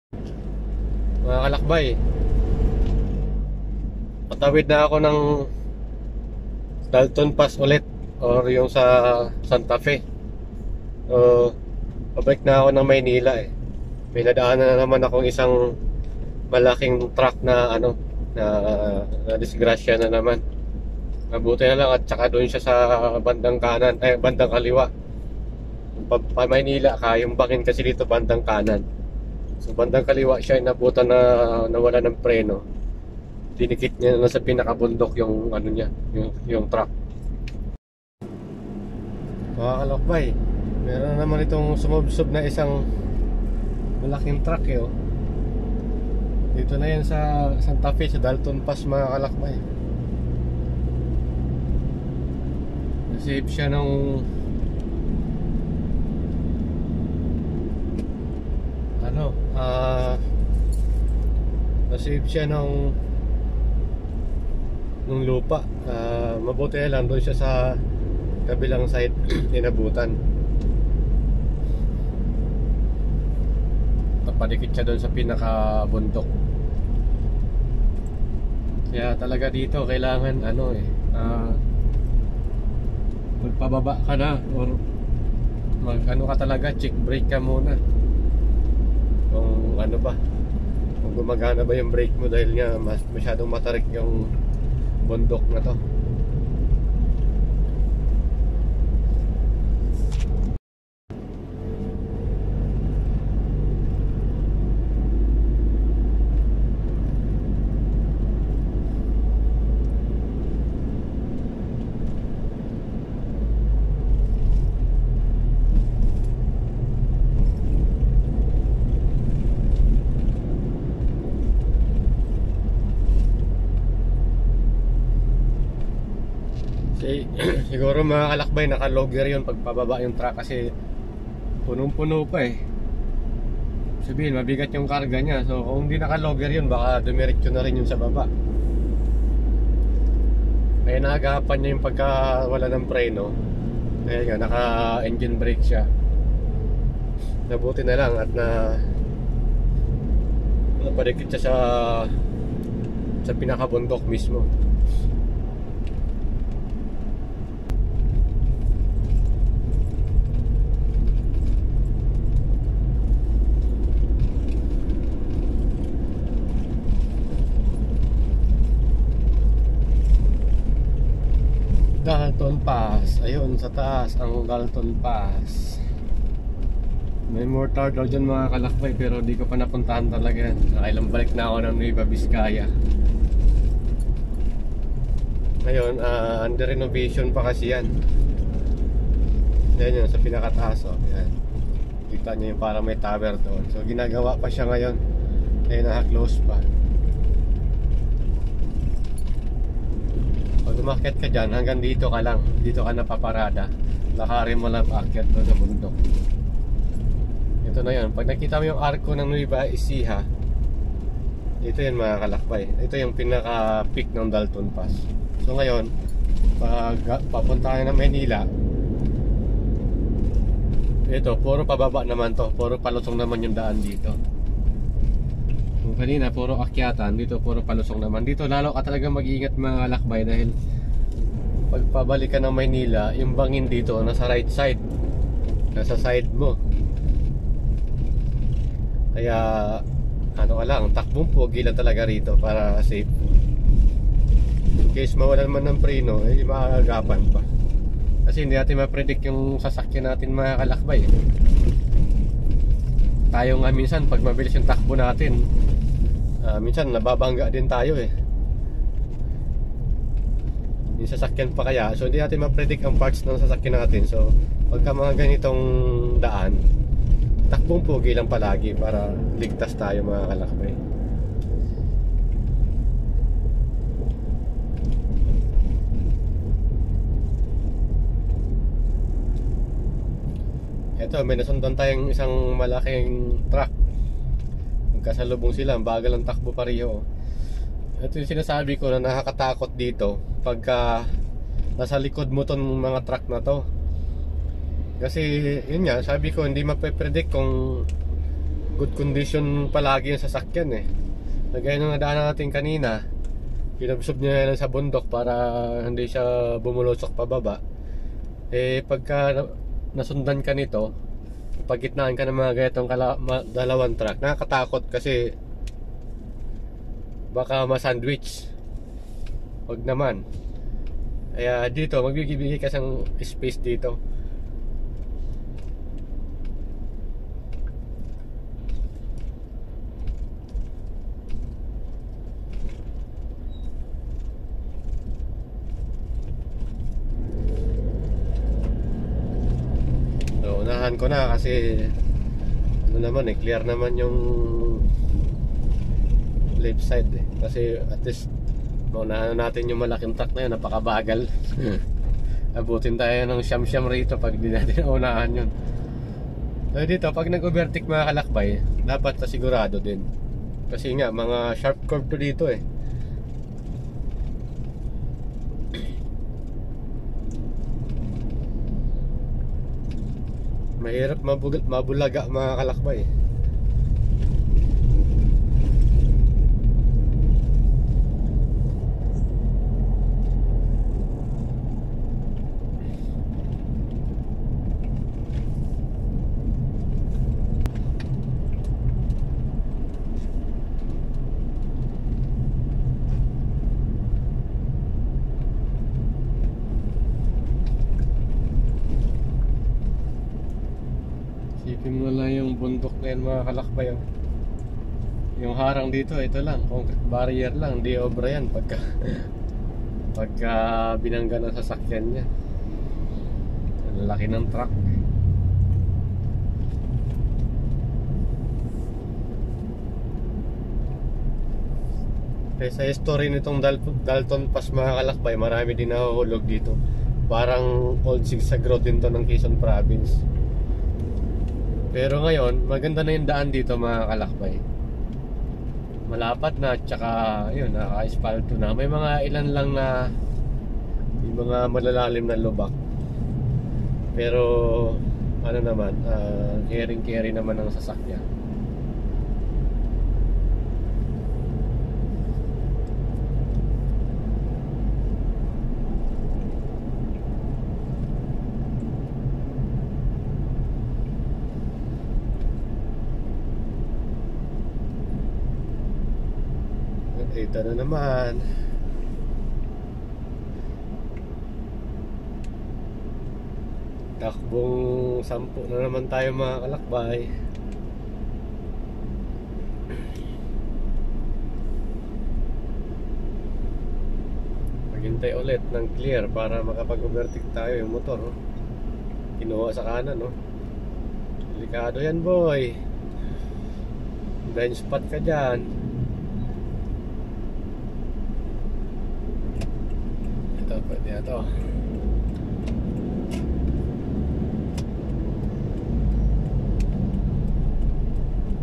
Mga kalakbay, patawid na ako ng Dalton Pass ulit or yung sa Santa Fe. So, pabalik na ako ng Maynila eh. May nadaanan na naman akong isang malaking truck na na, na disgrasya na naman. Mabuti na lang at saka doon siya sa bandang kanan, bandang kaliwa. Pa Maynila ka, yung bangin kasi dito bandang kanan. So bandang kaliwa siya, inabutan na nawala ng preno. Dinikit niya na sa pinakabundok yung niya, yung truck. Mga kalakbay, meron na naman itong sumubsob na isang malaking truck eh, oh. Dito na yan sa Santa Fe, sa Dalton Pass, mga kalakbay. Nasave siya ng nasave siya ng lupa. Mabuti na lang doon siya sa kabilang side inabutan. Tapadikit siya doon sa pinakabundok. Kaya talaga dito kailangan magpababa ka na or ka talaga, check brake ka muna kung kung gumagana ba yung brake mo, dahil nga masyadong matarik yung bundok na to. Siguro mga kalakbay, naka-logger yun pagpababa yung truck kasi punong-puno pa eh. Sabihin, mabigat yung karga niya. So kung hindi naka-logger yun, baka dumiretso na rin yun sa baba. Kaya naagapan niya yung pagka wala ng preno. Kaya nga, naka-engine brake siya. Nabuti na lang at napadikit siya sa pinakabundok mismo. Dalton Pass, ayun sa taas ang Dalton Pass. May more turtle dyan mga kalakbay, pero di ko pa napuntahan talaga yan. Nakailang balik na ako ng Nueva Vizcaya. Ngayon, under renovation pa kasi yan. Yan yun, sa pinakataas, oh. Yan. Kita nyo yung parang may tower doon. So ginagawa pa siya ngayon. Kaya naka-close pa. Pag umakyat ka dyan, hanggang dito ka lang. Dito ka napaparada. Lakarin mo lang paakyat doon sa bundok. Ito na yun. Pag nakita mo yung arko ng Nueva Ecija, ito yun mga kalakbay. Ito yung pinaka-peak ng Dalton Pass. So ngayon, pag papunta ka ng Manila, ito, puro pababa naman to. Puro palusong naman yung daan dito. Kung kanina puro akyatan, dito puro palusong naman. Dito lalo ka talaga mag-iingat mga kalakbay, dahil pag pabalik ka ng Maynila, yung bangin dito nasa right side, nasa side mo. Kaya ka lang, takbong pogi lang talaga rito para safe. In case mawalan man ng preno, maagapan pa. Kasi hindi natin ma-predict yung sasakyan natin mga kalakbay. Tayo nga minsan pag mabilis yung takbo natin, minsan nababangga din tayo eh. Yung sasakyan pa kaya, so hindi natin ma-predict ang parts ng sasakyan natin. So pagka mga ganitong daan, takbong pogi lang palagi para ligtas tayo mga kalakbay. Ito, may nasundan tayong isang malaking truck. Magkasalubong sila, ang bagal ang takbo pareho. Ito yung sinasabi ko na nakakatakot dito pagka nasa likod mo tong mga truck na to. Kasi yun nga, sabi ko, hindi mape-predict kung good condition palagi yung sasakyan eh. Nagaya nung nadaanan natin kanina, kinabsob niya lang sa bundok para hindi siya bumulusok pababa. Eh pagka nasundan ka nito, pagitnaan ka ng mga ganitong dalawang truck, nakakatakot kasi baka ma-sandwich. Wag naman. Kaya dito magbibigay ka ng space dito. So, unahan ko na kasi ano naman clear naman yung left side eh. Kasi at least maunahan natin yung malaking truck na yun, napakabagal. Abutin tayo ng siyam-siyam rito pag di natin unahan yun. So dito, pag nag-overtake mga kalakbay, dapat sigurado din. Kasi nga, mga sharp curve to dito eh. Mahirap mabulaga mga kalakbay. Isipin mo lang yung bundok na yan mga kalakbay oh. Yung harang dito, ito lang, concrete barrier lang, hindi obra yan pagka binangga ng sasakyan niya. Ang laki ng truck. Sa history nitong Dalton Pass mga kalakbay, marami din nahuhulog dito. Parang old zigzag road din to ng Quezon Province. Pero ngayon, maganda na yung daan dito mga kalakbay. Malapat na, tsaka yun, naka-asphalto na. May mga ilan lang na yung mga malalalim na lubak. Pero ano naman, carry naman ng sasakyan. Ito na naman. Takbong 10 na naman tayo mga kalakbay. Maghintay ulit ng clear para makapag-overtake tayo yung motor oh. Kinuha sa kanan oh. Delikado yan boy. Blind spot ka dyan. Pwede na to.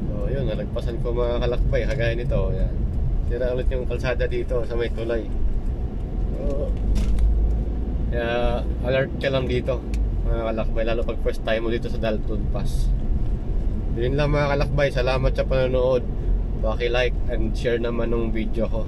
So yun, nalagpasan ko mga kalakbay. Kagaya nito yan. Tira ulit yung kalsada dito sa may tulay. So kaya alert ka lang dito mga kalakbay, lalo pag first time mo dito sa Dalton Pass. Yun lang mga kalakbay. Salamat sa panonood. Paki-like and share naman ng video ko.